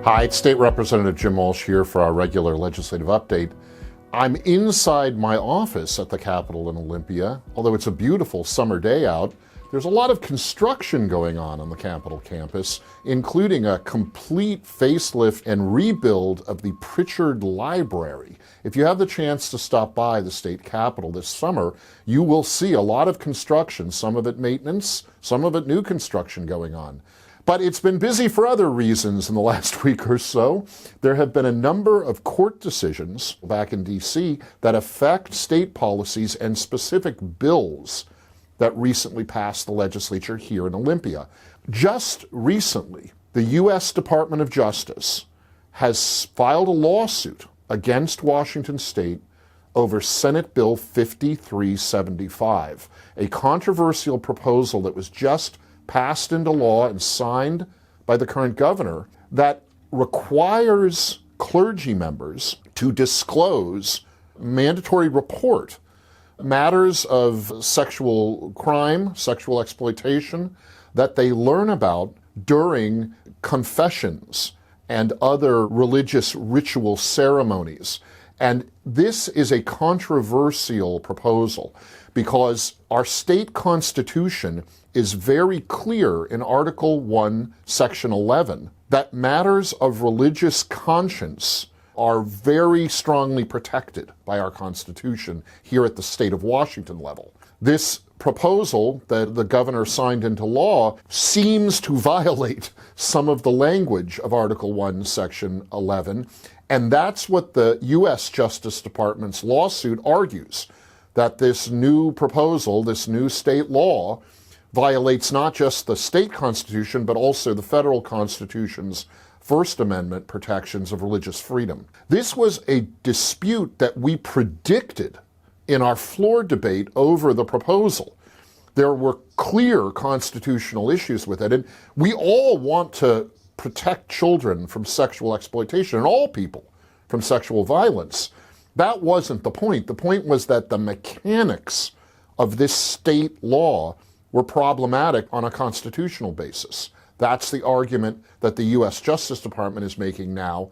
Hi, it's State Representative Jim Walsh here for our regular legislative update. I'm inside my office at the Capitol in Olympia. Although it's a beautiful summer day out, there's a lot of construction going on the Capitol campus, including a complete facelift and rebuild of the Pritchard Library. If you have the chance to stop by the state capitol this summer, you will see a lot of construction, some of it maintenance, some of it new construction going on. But it's been busy for other reasons in the last week or so. There have been a number of court decisions back in D.C. that affect state policies and specific bills that recently passed the legislature here in Olympia. Just recently, the U.S. Department of Justice has filed a lawsuit against Washington State over Senate Bill 5375, a controversial proposal that was just passed into law and signed by the current governor that requires clergy members to disclose mandatory report matters of sexual crime, sexual exploitation that they learn about during confessions and other religious ritual ceremonies. And this is a controversial proposal because our state constitution is very clear in Article 1, Section 11, that matters of religious conscience are very strongly protected by our Constitution here at the state of Washington level. This proposal that the governor signed into law seems to violate some of the language of Article 1, Section 11, and that's what the U.S. Justice Department's lawsuit argues, that this new proposal, this new state law, violates not just the state constitution, but also the federal constitution's First Amendment protections of religious freedom. This was a dispute that we predicted in our floor debate over the proposal. There were clear constitutional issues with it, and we all want to protect children from sexual exploitation, and all people from sexual violence. That wasn't the point. The point was that the mechanics of this state law were problematic on a constitutional basis. That's the argument that the U.S. Justice Department is making now.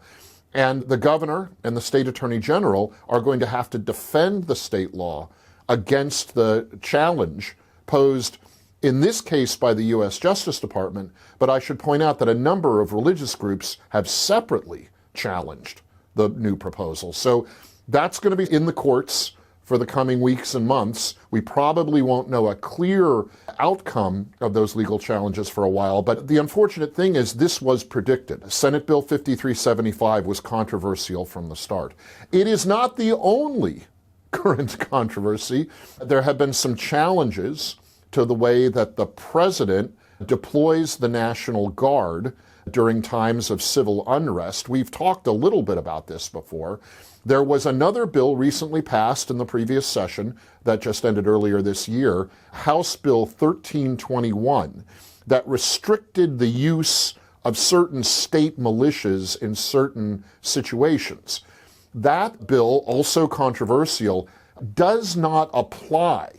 And the governor and the state attorney general are going to have to defend the state law against the challenge posed in this case by the U.S. Justice Department. But I should point out that a number of religious groups have separately challenged the new proposal. So that's going to be in the courts for the coming weeks and months. We probably won't know a clear outcome of those legal challenges for a while, but the unfortunate thing is this was predicted. Senate Bill 5375 was controversial from the start. It is not the only current controversy. There have been some challenges to the way that the president deploys the National Guard during times of civil unrest. We've talked a little bit about this before. There was another bill recently passed in the previous session that just ended earlier this year, House Bill 1321, that restricted the use of certain state militias in certain situations. That bill, also controversial, does not apply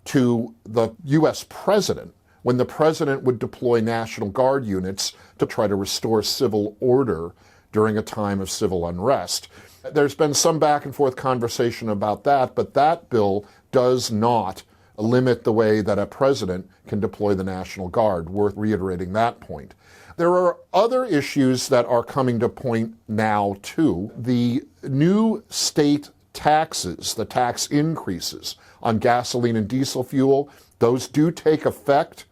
to the U.S. president when the president would deploy National Guard units to try to restore civil order during a time of civil unrest. There's been some back and forth conversation about that, but that bill does not limit the way that a president can deploy the National Guard, worth reiterating that point. There are other issues that are coming to point now, too. The new state taxes, the tax increases on gasoline and diesel fuel, those do take effect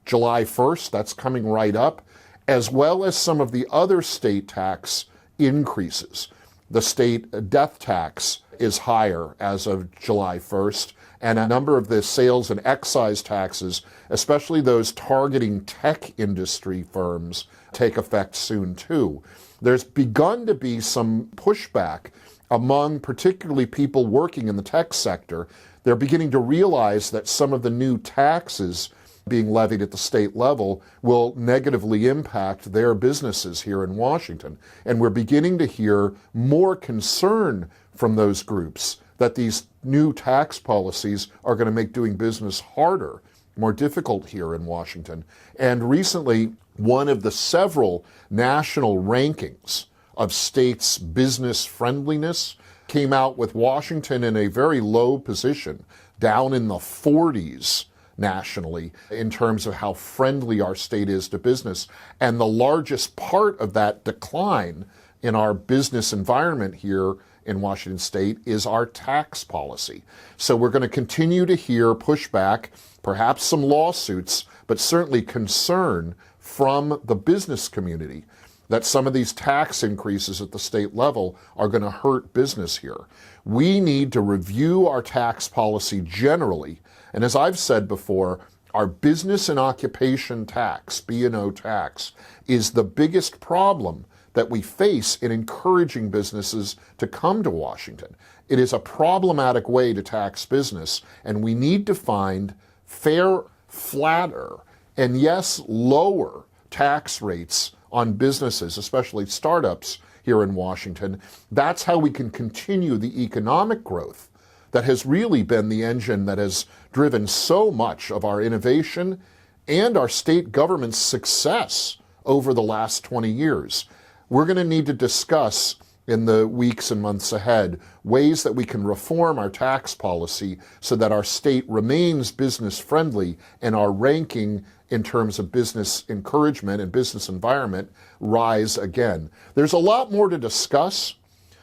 July 1st, that's coming right up, as well as some of the other state tax increases. The state death tax is higher as of July 1st, and a number of the sales and excise taxes, especially those targeting tech industry firms, take effect soon too. There's begun to be some pushback among particularly people working in the tech sector. They're beginning to realize that some of the new taxes being levied at the state level will negatively impact their businesses here in Washington. And we're beginning to hear more concern from those groups that these new tax policies are going to make doing business harder more difficult here in Washington. And recently, one of the several national rankings of states' business friendliness came out with Washington in a very low position, down in the 40s nationally, in terms of how friendly our state is to business. And the largest part of that decline in our business environment here in Washington state is our tax policy. So we're going to continue to hear pushback, perhaps some lawsuits, but certainly concern from the business community that some of these tax increases at the state level are going to hurt business here. We need to review our tax policy generally. And as I've said before, our business and occupation tax, B&O tax, is the biggest problem that we face in encouraging businesses to come to Washington. It is a problematic way to tax business, and we need to find fair, flatter, and yes, lower tax rates on businesses, especially startups here in Washington. That's how we can continue the economic growth that has really been the engine that has driven so much of our innovation and our state government's success over the last 20 years. We're going to need to discuss in the weeks and months ahead ways that we can reform our tax policy so that our state remains business friendly and our ranking in terms of business encouragement and business environment rise again. There's a lot more to discuss.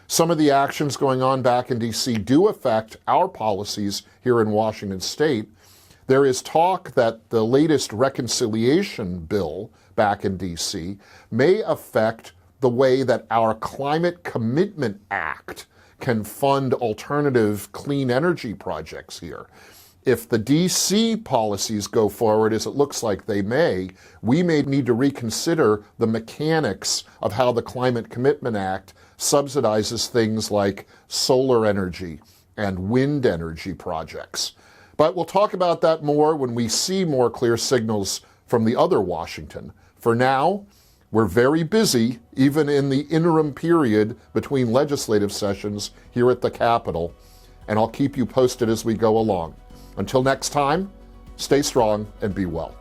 Some of the actions going on back in D.C. do affect our policies here in Washington state. There is talk that the latest reconciliation bill back in D.C. may affect the way that our Climate Commitment Act can fund alternative clean energy projects here. If the D.C. policies go forward, as it looks like they may, we may need to reconsider the mechanics of how the Climate Commitment Act subsidizes things like solar energy and wind energy projects. But we'll talk about that more when we see more clear signals from the other Washington. For now, we're very busy, even in the interim period between legislative sessions here at the Capitol, and I'll keep you posted as we go along. Until next time, stay strong and be well.